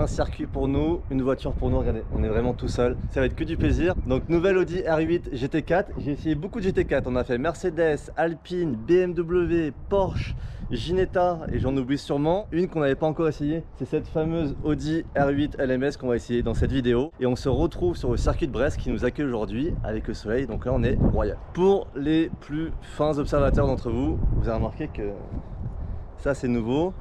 un circuit pour nous, une voiture pour nous. Regardez, on est vraiment tout seul. Ça va être que du plaisir. Donc nouvelle Audi R8 GT4. J'ai essayé beaucoup de GT4. On a fait Mercedes, Alpine, BMW, Porsche, Ginetta et j'en oublie sûrement. Une qu'on n'avait pas encore essayé, c'est cette fameuse Audi R8 LMS qu'on va essayer dans cette vidéo. Et on se retrouve sur le circuit de Brest qui nous accueille aujourd'hui avec le soleil. Donc là on est royal. Pour les plus fins observateurs d'entre vous, vous avez remarqué que ça c'est nouveau.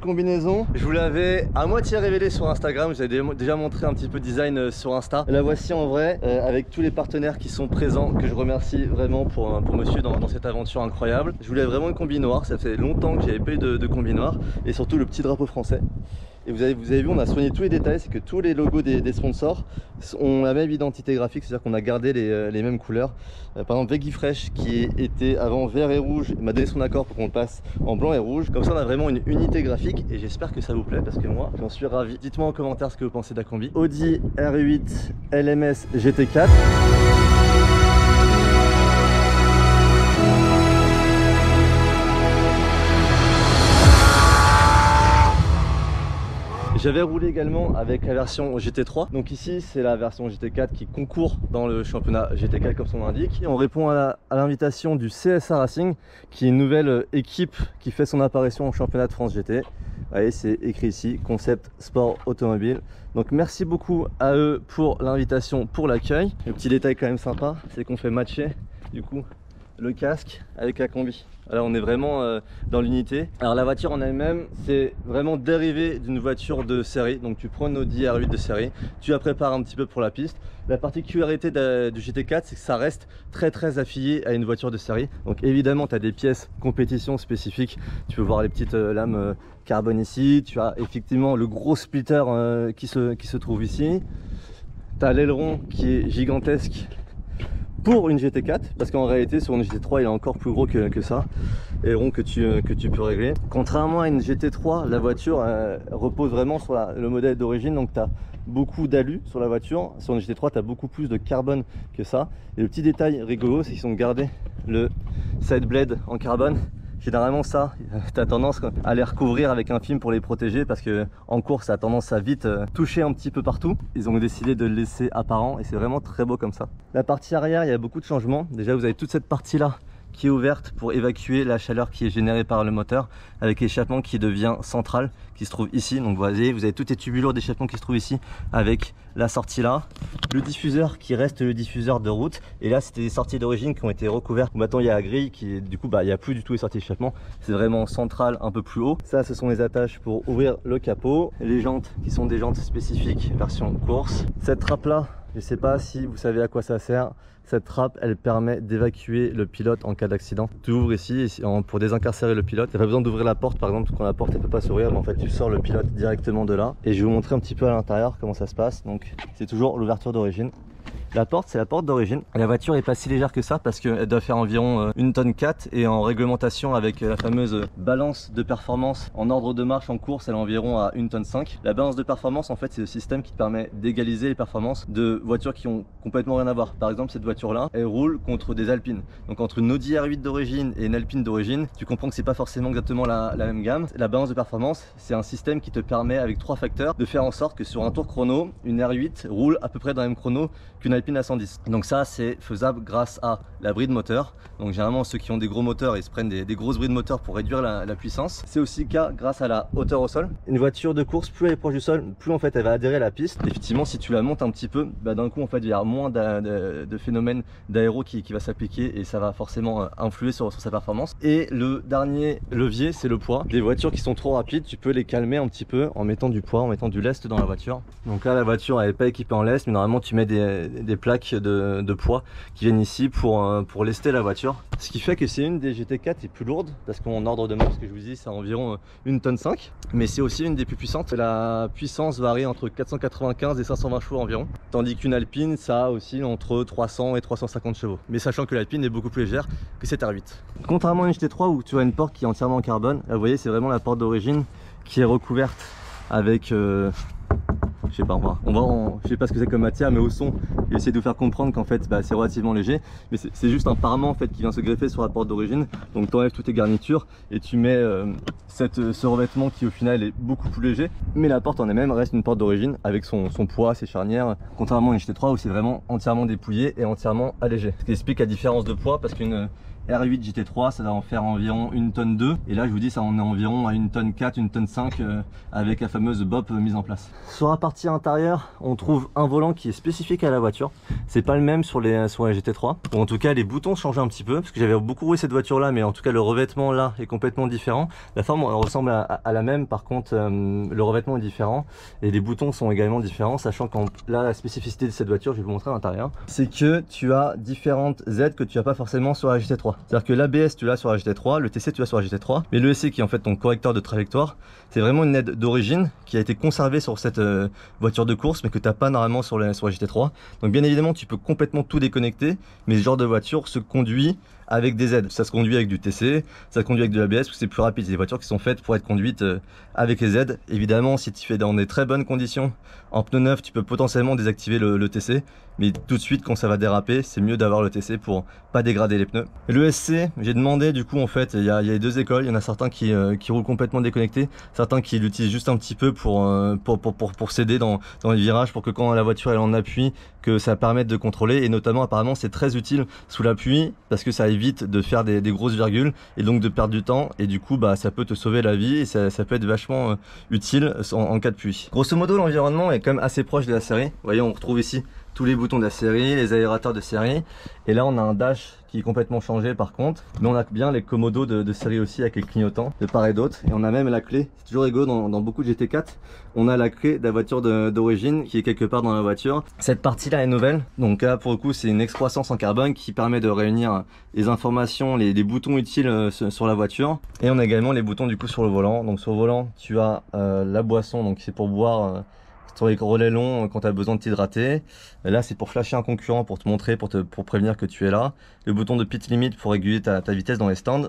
Combinaison, je vous l'avais à moitié révélé sur Instagram, je vous avais déjà montré un petit peu design sur Insta. La voici en vrai avec tous les partenaires qui sont présents, que je remercie vraiment pour me suivre dans cette aventure incroyable. Je voulais vraiment une combi noire, ça fait longtemps que j'avais pas eu de combi noire, et surtout le petit drapeau français. Et vous avez vu, on a soigné tous les détails, c'est que tous les logos des sponsors ont la même identité graphique, c'est-à-dire qu'on a gardé les mêmes couleurs. Par exemple, Veggie Fresh, qui était avant vert et rouge, m'a donné son accord pour qu'on le passe en blanc et rouge. Comme ça, on a vraiment une unité graphique et j'espère que ça vous plaît parce que moi, j'en suis ravi. Dites-moi en commentaire ce que vous pensez de la combi. Audi R8 LMS GT4. J'avais roulé également avec la version GT3. Donc ici, c'est la version GT4 qui concourt dans le championnat GT4 comme son indique. Et on répond à l'invitation du CSA Racing, qui est une nouvelle équipe qui fait son apparition au championnat de France GT. Vous voyez, c'est écrit ici, concept sport automobile. Donc merci beaucoup à eux pour l'invitation, pour l'accueil. Le petit détail quand même sympa, c'est qu'on fait matcher du coup le casque avec la combi. Là on est vraiment dans l'unité. Alors la voiture en elle-même, c'est vraiment dérivé d'une voiture de série. Donc tu prends une Audi R8 de série, tu la prépares un petit peu pour la piste. La particularité du GT4, c'est que ça reste très affilié à une voiture de série. Donc évidemment tu as des pièces compétition spécifiques. Tu peux voir les petites lames carbone ici. Tu as effectivement le gros splitter qui se trouve ici. Tu as l'aileron qui est gigantesque pour une GT4, parce qu'en réalité sur une GT3 il est encore plus gros que ça, et rond que tu peux régler. Contrairement à une GT3, la voiture repose vraiment sur le modèle d'origine, donc tu as beaucoup d'alu sur la voiture. Sur une GT3 tu as beaucoup plus de carbone que ça, et le petit détail rigolo c'est qu'ils ont gardé le side blade en carbone. Généralement ça, tu as tendance à les recouvrir avec un film pour les protéger parce que en course ça a tendance à vite toucher un petit peu partout. Ils ont décidé de le laisser apparent et c'est vraiment très beau comme ça. La partie arrière, il y a beaucoup de changements. Déjà vous avez toute cette partie là qui est ouverte pour évacuer la chaleur qui est générée par le moteur, avec l'échappement qui devient central, qui se trouve ici. Donc vous avez toutes les tubulures d'échappement qui se trouvent ici avec la sortie là, le diffuseur qui reste le diffuseur de route, et là c'était des sorties d'origine qui ont été recouvertes. Maintenant il y a la grille qui est, du coup il n'y a plus du tout les sorties d'échappement, c'est vraiment central un peu plus haut. Ça ce sont les attaches pour ouvrir le capot, les jantes qui sont des jantes spécifiques version course. Cette trappe là, je ne sais pas si vous savez à quoi ça sert. Cette trappe, elle permet d'évacuer le pilote en cas d'accident. Tu ouvres ici pour désincarcérer le pilote. Il n'y a pas besoin d'ouvrir la porte, par exemple, quand la porte ne peut pas s'ouvrir, mais en fait tu sors le pilote directement de là. Et je vais vous montrer un petit peu à l'intérieur comment ça se passe. Donc c'est toujours l'ouverture d'origine. La porte, c'est la porte d'origine. La voiture n'est pas si légère que ça parce qu'elle doit faire environ 1,4 tonne et en réglementation avec la fameuse balance de performance en ordre de marche en course, elle est environ à 1,5 tonne. La balance de performance, en fait, c'est le système qui permet d'égaliser les performances de voitures qui ont complètement rien à voir. Par exemple, cette voiture-là, elle roule contre des Alpines. Donc entre une Audi R8 d'origine et une Alpine d'origine, tu comprends que c'est pas forcément exactement la même gamme. La balance de performance, c'est un système qui te permet, avec 3 facteurs, de faire en sorte que sur un tour chrono, une R8 roule à peu près dans le même chrono qu'une Alpine à 110. Donc ça c'est faisable grâce à la bride moteur. Donc généralement ceux qui ont des gros moteurs ils se prennent des grosses brides moteur pour réduire la puissance. C'est aussi le cas grâce à la hauteur au sol. Une voiture de course, plus elle est proche du sol, plus en fait elle va adhérer à la piste. Effectivement si tu la montes un petit peu, d'un coup en fait il y a moins de phénomène d'aéro qui va s'appliquer et ça va forcément influer sur sa performance. Et le dernier levier c'est le poids. Des voitures qui sont trop rapides, tu peux les calmer un petit peu en mettant du poids, en mettant du lest dans la voiture. Donc là la voiture elle n'est pas équipée en lest, mais normalement tu mets des des plaques de poids qui viennent ici pour lester la voiture. Ce qui fait que c'est une des GT4 les plus lourdes, parce qu'en ordre de masse, que je vous dis, c'est environ 1,5 tonne, mais c'est aussi une des plus puissantes. La puissance varie entre 495 et 520 chevaux environ, tandis qu'une Alpine, ça a aussi entre 300 et 350 chevaux. Mais sachant que l'Alpine est beaucoup plus légère que cette R8. Contrairement à une GT3 où tu as une porte qui est entièrement en carbone, là vous voyez, c'est vraiment la porte d'origine qui est recouverte avec... je sais pas, je sais pas ce que c'est comme matière, mais au son, j'ai essayé de vous faire comprendre qu'en fait c'est relativement léger, mais c'est juste un parement en fait qui vient se greffer sur la porte d'origine. Donc tu enlèves toutes tes garnitures et tu mets ce revêtement qui au final est beaucoup plus léger, mais la porte en elle-même reste une porte d'origine avec son poids, ses charnières, contrairement à une GT3 où c'est vraiment entièrement dépouillé et entièrement allégé. Ce qui explique la différence de poids, parce qu'une R8 GT3 ça va en faire environ 1,2 tonne, et là je vous dis ça en est environ à 1,4 tonne, 1,5 tonne avec la fameuse BOP mise en place. Sur la partie intérieure on trouve un volant qui est spécifique à la voiture, c'est pas le même sur la GT3, ou en tout cas les boutons changent un petit peu, parce que j'avais beaucoup roulé cette voiture là, mais en tout cas le revêtement là est complètement différent. La forme ressemble à la même, par contre le revêtement est différent et les boutons sont également différents, sachant que là la spécificité de cette voiture, je vais vous montrer à l'intérieur, c'est que tu as différentes aides que tu n'as pas forcément sur la GT3. C'est-à-dire que l'ABS tu l'as sur la GT3, le TC tu l'as sur la GT3, mais le EC qui est en fait ton correcteur de trajectoire, c'est vraiment une aide d'origine qui a été conservée sur cette voiture de course, mais que tu n'as pas normalement sur la GT3. Donc bien évidemment tu peux complètement tout déconnecter, mais ce genre de voiture se conduit avec des aides. Ça se conduit avec du TC, ça se conduit avec de l'ABS, parce que c'est plus rapide. C'est des voitures qui sont faites pour être conduites avec les aides. Évidemment, si tu fais dans des très bonnes conditions, en pneu neuf, tu peux potentiellement désactiver le TC, mais tout de suite quand ça va déraper, c'est mieux d'avoir le TC pour pas dégrader les pneus. Le SC, j'ai demandé du coup en fait, il y a les deux écoles, il y en a certains qui roulent complètement déconnectés, certains qui l'utilisent juste un petit peu pour s'aider dans les virages, pour que quand la voiture est en appui, que ça permette de contrôler, et notamment apparemment c'est très utile sous la pluie, parce que ça évite de faire des grosses virgules et donc de perdre du temps, et du coup bah ça peut te sauver la vie, et ça peut être vachement utile en cas de pluie. Grosso modo l'environnement est quand même assez proche de la série. Vous voyez, on retrouve ici tous les boutons de la série, les aérateurs de série, et là on a un dash qui est complètement changé par contre, mais on a bien les commodos de série aussi avec les clignotants de part et d'autre, et on a même la clé, c'est toujours rigolo dans beaucoup de GT4, on a la clé de la voiture d'origine qui est quelque part dans la voiture. Cette partie là est nouvelle, donc là pour le coup c'est une excroissance en carbone qui permet de réunir les informations, les boutons utiles sur la voiture, et on a également les boutons du coup sur le volant. Donc sur le volant tu as la boisson, donc c'est pour boire sur les relais longs quand tu as besoin de t'hydrater. Là c'est pour flasher un concurrent, pour te montrer, pour prévenir que tu es là. Le bouton de pit limit pour réguler ta vitesse dans les stands.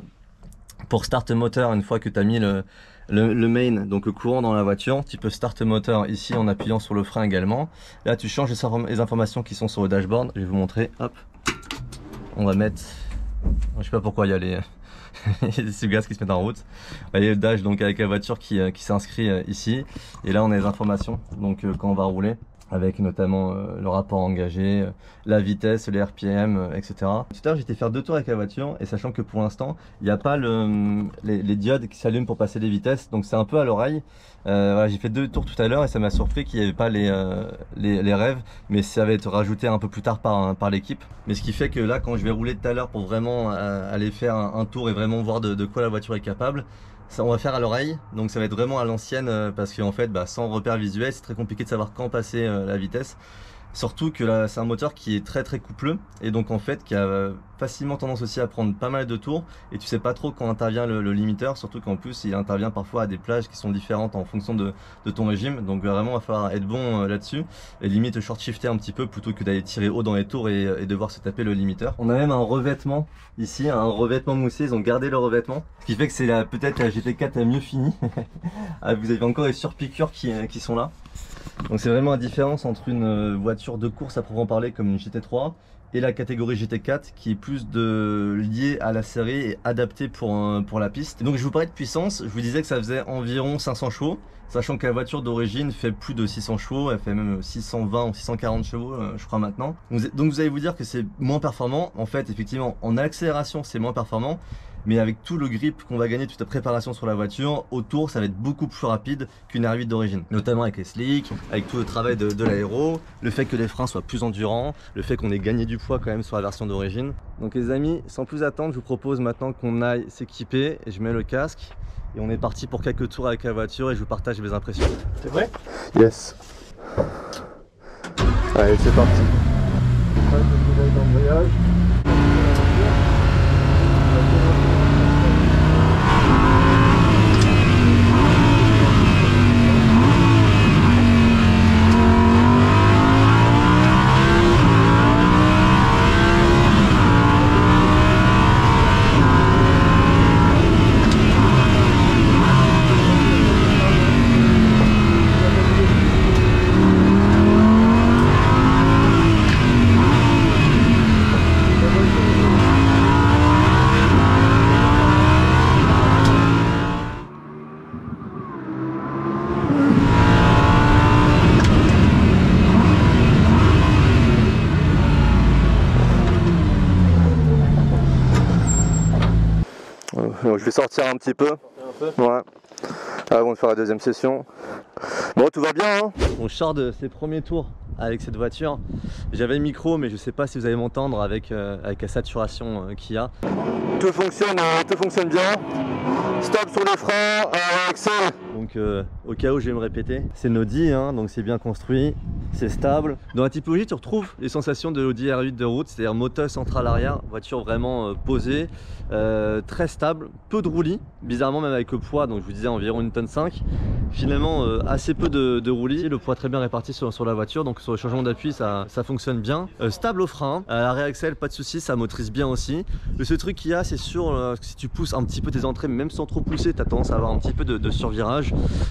Pour start moteur, une fois que tu as mis le main, donc le courant dans la voiture, tu peux start moteur ici en appuyant sur le frein également. Là tu changes les informations qui sont sur le dashboard, je vais vous montrer. Hop, on va mettre, je sais pas pourquoi il y a les ces gaz qui se mettent en route. Vous voyez le dash donc avec la voiture qui s'inscrit ici, et là on a les informations donc quand on va rouler, avec notamment le rapport engagé, la vitesse, les RPM, etc. Tout à l'heure j'étais faire 2 tours avec la voiture, et sachant que pour l'instant il n'y a pas les diodes qui s'allument pour passer les vitesses, donc c'est un peu à l'oreille. Voilà, j'ai fait 2 tours tout à l'heure et ça m'a surpris qu'il n'y avait pas les rêves, mais ça va être rajouté un peu plus tard par l'équipe. Mais ce qui fait que là quand je vais rouler tout à l'heure pour vraiment aller faire un tour et vraiment voir de quoi la voiture est capable, ça on va faire à l'oreille, donc ça va être vraiment à l'ancienne, parce qu'en fait sans repère visuel c'est très compliqué de savoir quand passer la vitesse. Surtout que là c'est un moteur qui est très coupleux, et donc en fait qui a facilement tendance aussi à prendre pas mal de tours, et tu sais pas trop quand intervient le limiteur, surtout qu'en plus il intervient parfois à des plages qui sont différentes en fonction de ton régime. Donc vraiment il va falloir être bon là-dessus, et limite short shifter un petit peu plutôt que d'aller tirer haut dans les tours et devoir se taper le limiteur. On a même un revêtement ici, un revêtement moussé, ils ont gardé le revêtement, ce qui fait que c'est peut-être la GT4 la mieux finie. Vous avez encore les surpiqûres qui sont là. Donc c'est vraiment la différence entre une voiture de course à proprement parler comme une GT3 et la catégorie GT4 qui est plus liée à la série et adaptée pour la piste. Et donc je vous parlais de puissance, je vous disais que ça faisait environ 500 chevaux, sachant que la voiture d'origine fait plus de 600 chevaux, elle fait même 620 ou 640 chevaux je crois maintenant. Donc vous allez vous dire que c'est moins performant. En fait effectivement en accélération c'est moins performant, mais avec tout le grip qu'on va gagner, toute la préparation sur la voiture, autour ça va être beaucoup plus rapide qu'une R8 d'origine. Notamment avec les slicks, avec tout le travail de l'aéro, le fait que les freins soient plus endurants, le fait qu'on ait gagné du poids quand même sur la version d'origine. Donc les amis, sans plus attendre, je vous propose maintenant qu'on aille s'équiper, et je mets le casque, et on est parti pour quelques tours avec la voiture, et je vous partage mes impressions. C'est vrai? Yes. Allez, c'est parti. d'embrayage. Donc je vais sortir un petit peu. Ouais. Avant de faire la deuxième session. Bon, tout va bien, hein. On sort de ces premiers tours avec cette voiture. J'avais le micro, mais je sais pas si vous allez m'entendre avec la saturation qu'il y a. Tout fonctionne bien. Stop sur les freins, accès. Donc au cas où je vais me répéter, c'est une Audi, hein, donc c'est bien construit, c'est stable. Dans la typologie, tu retrouves les sensations de l'Audi R8 de route, c'est-à-dire moteur central arrière, voiture vraiment posée, très stable, peu de roulis, bizarrement même avec le poids, donc je vous disais environ 1,5 tonne. Finalement assez peu de roulis, le poids très bien réparti sur la voiture, donc sur le changement d'appui ça fonctionne bien. Stable au frein, à réaxel pas de soucis, ça motorise bien aussi. Le seul truc qu'il y a, c'est sûr, si tu pousses un petit peu tes entrées, même sans trop pousser, tu as tendance à avoir un petit peu de survirage.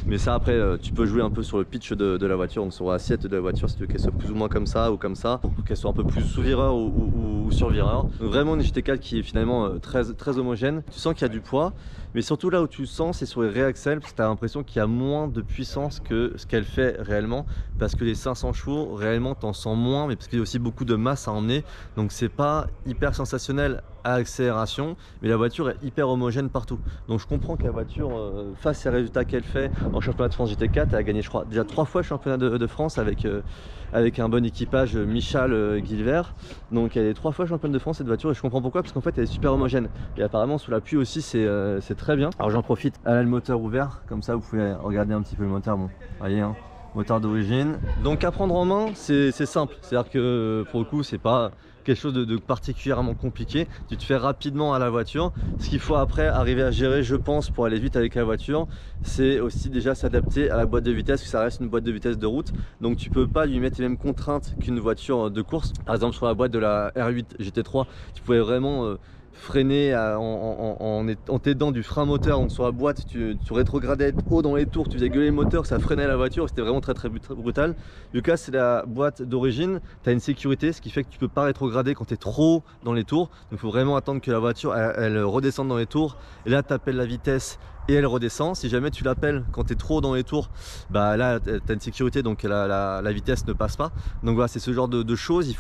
Mais ça après, tu peux jouer un peu sur le pitch de la voiture, donc sur l'assiette de la voiture, si tu veux qu'elle soit plus ou moins comme ça ou comme ça, pour qu'elle soit un peu plus sous-vireur ou survireur. Donc vraiment une GT4 qui est finalement très homogène. Tu sens qu'il y a du poids, mais surtout là où tu sens, c'est sur les réaxels, parce que tu as l'impression qu'il y a moins de puissance que ce qu'elle fait réellement, parce que les 500 chevaux, réellement, t'en sens moins, mais parce qu'il y a aussi beaucoup de masse à emmener, donc c'est pas hyper sensationnel à accélération, mais la voiture est hyper homogène partout. Donc je comprends que la voiture fasse ces résultats qu'elle fait en championnat de France GT4. Elle a gagné, je crois, déjà 3 fois le championnat de France avec un bon équipage, Michal Guilbert. Donc elle est 3 fois championne de France cette voiture, et je comprends pourquoi, parce qu'en fait elle est super homogène. Et apparemment sous la pluie aussi c'est très bien. Alors j'en profite, elle a le moteur ouvert, comme ça vous pouvez regarder un petit peu le moteur. Bon, voyez, hein, moteur d'origine. Donc à prendre en main, c'est simple. C'est-à-dire que pour le coup, c'est pas quelque chose de particulièrement compliqué. Tu te fais rapidement à la voiture. Ce qu'il faut après arriver à gérer, je pense, pour aller vite avec la voiture, c'est aussi déjà s'adapter à la boîte de vitesse, que ça reste une boîte de vitesse de route. Donc tu peux pas lui mettre les mêmes contraintes qu'une voiture de course. Par exemple sur la boîte de la R8 GT3, tu pouvais vraiment freiner en t'aidant du frein moteur. Donc sur la boîte tu rétrogradais haut dans les tours, tu faisais gueuler le moteur, ça freinait la voiture, c'était vraiment très brutal. Du cas c'est la boîte d'origine, tu as une sécurité, ce qui fait que tu peux pas rétrograder quand tu es trop dans les tours. Donc il faut vraiment attendre que la voiture elle redescende dans les tours, et là tu appelles la vitesse et elle redescend. Si jamais tu l'appelles quand tu es trop dans les tours, bah là tu as une sécurité, donc la vitesse ne passe pas. Donc voilà, c'est ce genre de choses.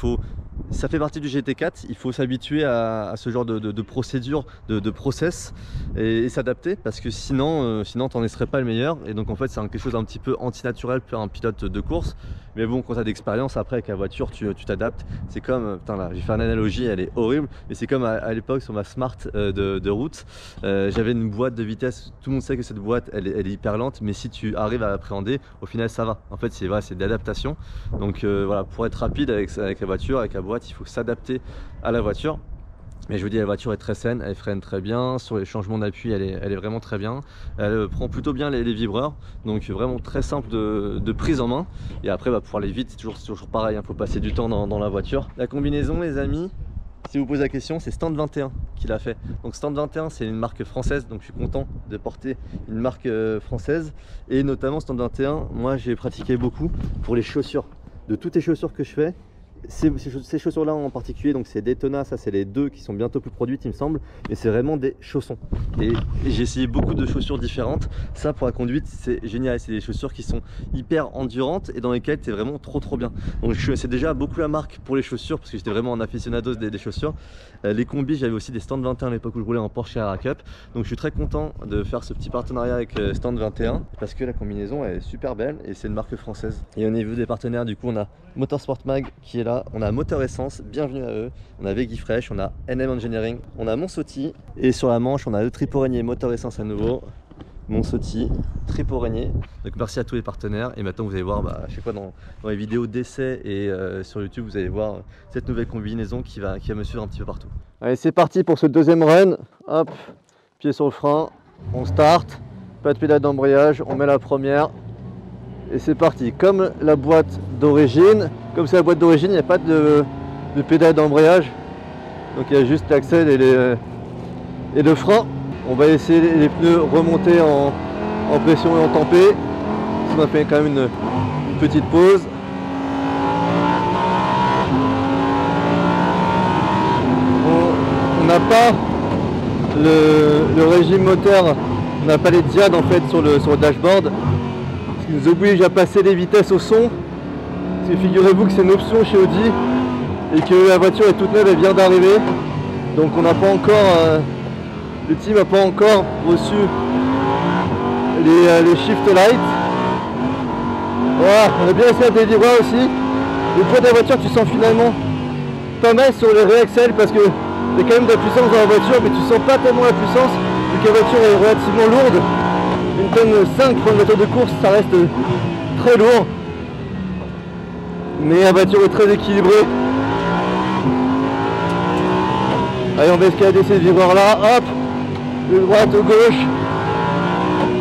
Ça fait partie du GT4, il faut s'habituer à ce genre de procédure, de process, et s'adapter, parce que sinon t'en laisserais pas le meilleur. Et donc en fait c'est quelque chose d'un petit peu antinaturel pour un pilote de course. Mais bon, quand tu as d'expérience après avec la voiture, tu t'adaptes. C'est comme, putain là, j'ai fait une analogie, elle est horrible, mais c'est comme à l'époque sur ma Smart de route, j'avais une boîte de vitesse. Tout le monde sait que cette boîte elle est hyper lente, mais si tu arrives à l'appréhender, au final ça va. En fait c'est vrai, c'est de l'adaptation. Donc voilà, pour être rapide avec la voiture, avec la boîte, il faut s'adapter à la voiture. Mais je vous dis, la voiture est très saine, elle freine très bien. Sur les changements d'appui, elle est vraiment très bien. Elle prend plutôt bien les vibreurs, donc vraiment très simple de prise en main. Et après, pour aller vite, c'est toujours pareil, il faut passer du temps dans la voiture. La combinaison, les amis, si vous posez la question, c'est Stand 21 qui l'a fait. Donc Stand 21, c'est une marque française, donc je suis content de porter une marque française. Et notamment Stand 21, moi j'ai pratiqué beaucoup pour les chaussures. De toutes les chaussures que je fais, ces chaussures là en particulier, donc c'est Daytona, ça c'est les deux qui sont bientôt plus produites il me semble, mais c'est vraiment des chaussons. Et j'ai essayé beaucoup de chaussures différentes. Ça pour la conduite c'est génial, c'est des chaussures qui sont hyper endurantes et dans lesquelles tu es vraiment trop bien. Donc je connaissais déjà beaucoup la marque pour les chaussures, parce que j'étais vraiment un aficionados des chaussures. Les combis, j'avais aussi des Stand 21 à l'époque où je roulais en Porsche Carrera Cup. Donc je suis très content de faire ce petit partenariat avec Stand 21, parce que la combinaison elle est super belle et c'est une marque française. Et au niveau des partenaires, du coup on a Motorsport Mag qui est là, on a Moteur Essence, bienvenue à eux, on a Veggie-Fresh, on a NM Engineering, on a Monsotti, et sur la manche on a le Tripo Régnier Moteur Essence à nouveau, Monsotti, Tripo Régnier. Donc merci à tous les partenaires et maintenant vous allez voir à chaque fois dans les vidéos d'essai et sur YouTube vous allez voir cette nouvelle combinaison qui va me suivre un petit peu partout. Allez c'est parti pour ce deuxième run, hop, pied sur le frein, on start, pas de pédale d'embrayage, on met la première et c'est parti. Comme la boîte d'origine, comme c'est la boîte d'origine, il n'y a pas de pédale d'embrayage, donc il y a juste l'axel et le frein. On va laisser les pneus remonter en pression et en tempé. On a fait quand même une petite pause. On n'a pas le régime moteur, on n'a pas les diades en fait sur le dashboard. Ce qui nous oblige à passer les vitesses au son. Parce que figurez-vous que c'est une option chez Audi et que la voiture est toute neuve, elle vient d'arriver. Donc on n'a pas encore... le team n'a pas encore reçu les shift lights. Voilà, on a bien essayé des vibreurs aussi. Le poids de la voiture, tu sens finalement pas mal sur le réaxel parce que il y a quand même de la puissance dans la voiture, mais tu sens pas tellement la puissance vu que la voiture est relativement lourde. Une tonne 5 pour une voiture de course, ça reste très lourd. Mais la voiture est très équilibrée. Allez, on va escalader ces vibreurs là, hop, de droite au gauche.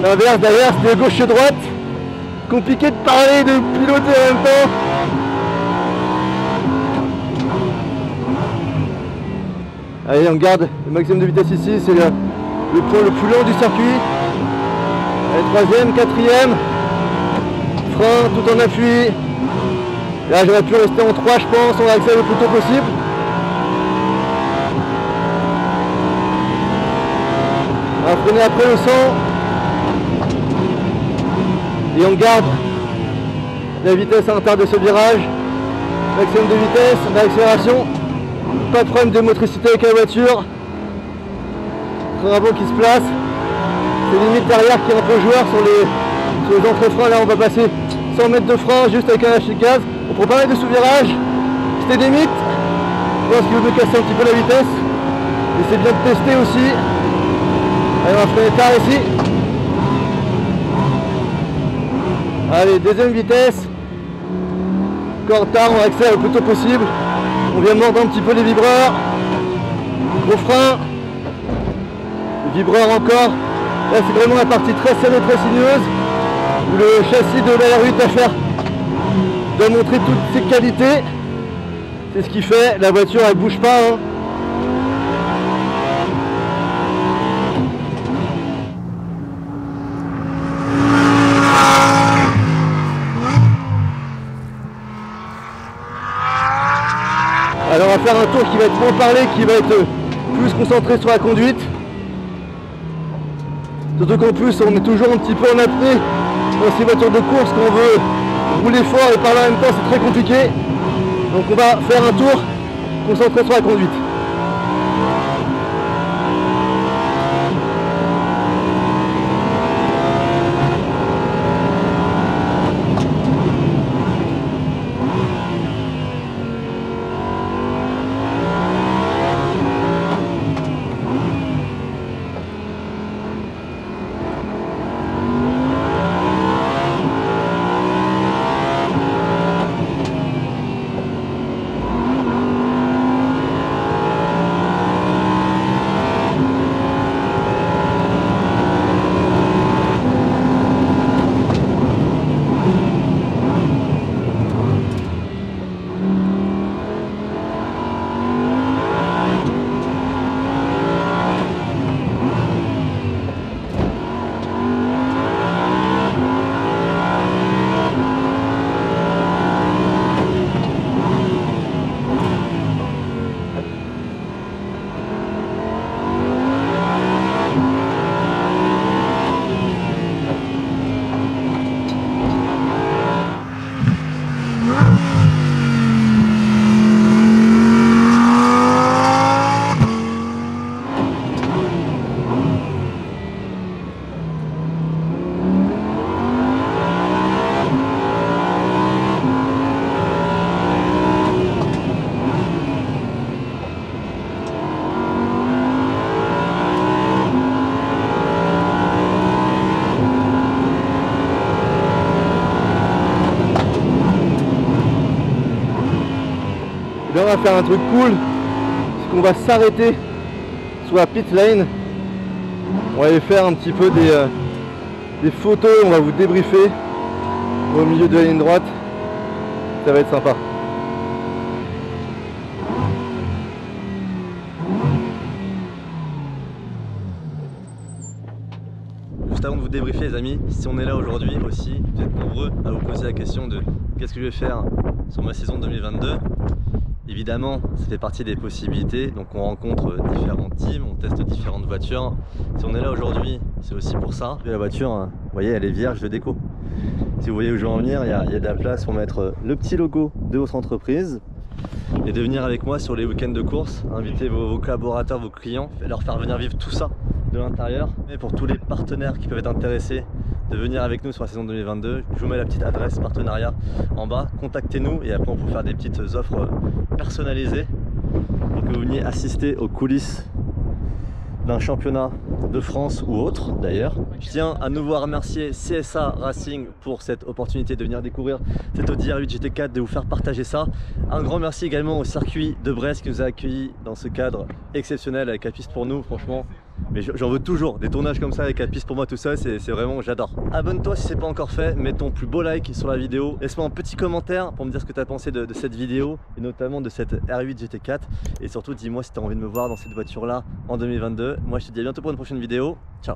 L'inverse derrière, c'était de gauche à droite. Compliqué de parler, de piloter en même temps. Allez, on garde le maximum de vitesse ici, c'est le point le plus long du circuit. Allez, troisième, quatrième. Frein tout en appui. Là, j'aurais pu rester en 3, je pense, on va accélérer le plus tôt possible. On va freiner après le 100. Et on garde la vitesse à l'intérieur de ce virage. Maximum de vitesse, l'accélération. Pas de problème de motricité avec la voiture. Frein avant qui se place. C'est limite derrière qui est un peu joueur sur les entrées freins. Là on va passer 100 mètres de frein juste avec un lâcher de gaz. On prend pas mal de sous-virages. C'était des mythes. Je pense qu'il veut me casser un petit peu la vitesse. Et c'est bien de tester aussi. Allez, on va freiner tard ici. Allez, deuxième vitesse. Encore tard, on accélère le plus tôt possible. On vient mordre un petit peu les vibreurs. Gros frein. Vibreur encore. Là, c'est vraiment la partie très serrée, très sinueuse. Où le châssis de la R8 FR doit montrer toutes ses qualités. C'est ce qui fait. La voiture, elle bouge pas. Hein. Alors on va faire un tour qui va être moins parlé, qui va être plus concentré sur la conduite. Surtout qu'en plus on est toujours un petit peu en apnée dans ces voitures de course, qu'on veut rouler fort et parler en même temps, c'est très compliqué. Donc on va faire un tour concentré sur la conduite. Là on va faire un truc cool, c'est qu'on va s'arrêter sur la pit lane. On va aller faire un petit peu des photos, on va vous débriefer au milieu de la ligne droite. Ça va être sympa. Juste avant de vous débriefer les amis, si on est là aujourd'hui aussi, vous êtes nombreux à vous poser la question de qu'est-ce que je vais faire sur ma saison 2022. Évidemment, ça fait partie des possibilités, donc on rencontre différents teams, on teste différentes voitures. Si on est là aujourd'hui, c'est aussi pour ça. La voiture, vous voyez, elle est vierge de déco. Si vous voyez où je veux en venir, il y a de la place pour mettre le petit logo de votre entreprise et de venir avec moi sur les week-ends de course, inviter vos collaborateurs, vos clients, et leur faire venir vivre tout ça de l'intérieur. Et pour tous les partenaires qui peuvent être intéressés de venir avec nous sur la saison 2022, je vous mets la petite adresse partenariat en bas, contactez-nous et après on peut faire des petites offres personnalisées pour que vous veniez assister aux coulisses d'un championnat de France ou autre d'ailleurs. Je tiens à nouveau à remercier CSA Racing pour cette opportunité de venir découvrir cette Audi R8 GT4, de vous faire partager ça. Un grand merci également au circuit de Brest qui nous a accueillis dans ce cadre exceptionnel avec la piste pour nous, franchement. Mais j'en veux toujours, des tournages comme ça avec la piste pour moi tout ça, c'est vraiment, j'adore. Abonne-toi si c'est pas encore fait, mets ton plus beau like sur la vidéo. Laisse-moi un petit commentaire pour me dire ce que tu as pensé de cette vidéo et notamment de cette R8 GT4. Et surtout dis-moi si tu as envie de me voir dans cette voiture là en 2022. Moi je te dis à bientôt pour une prochaine vidéo. Ciao.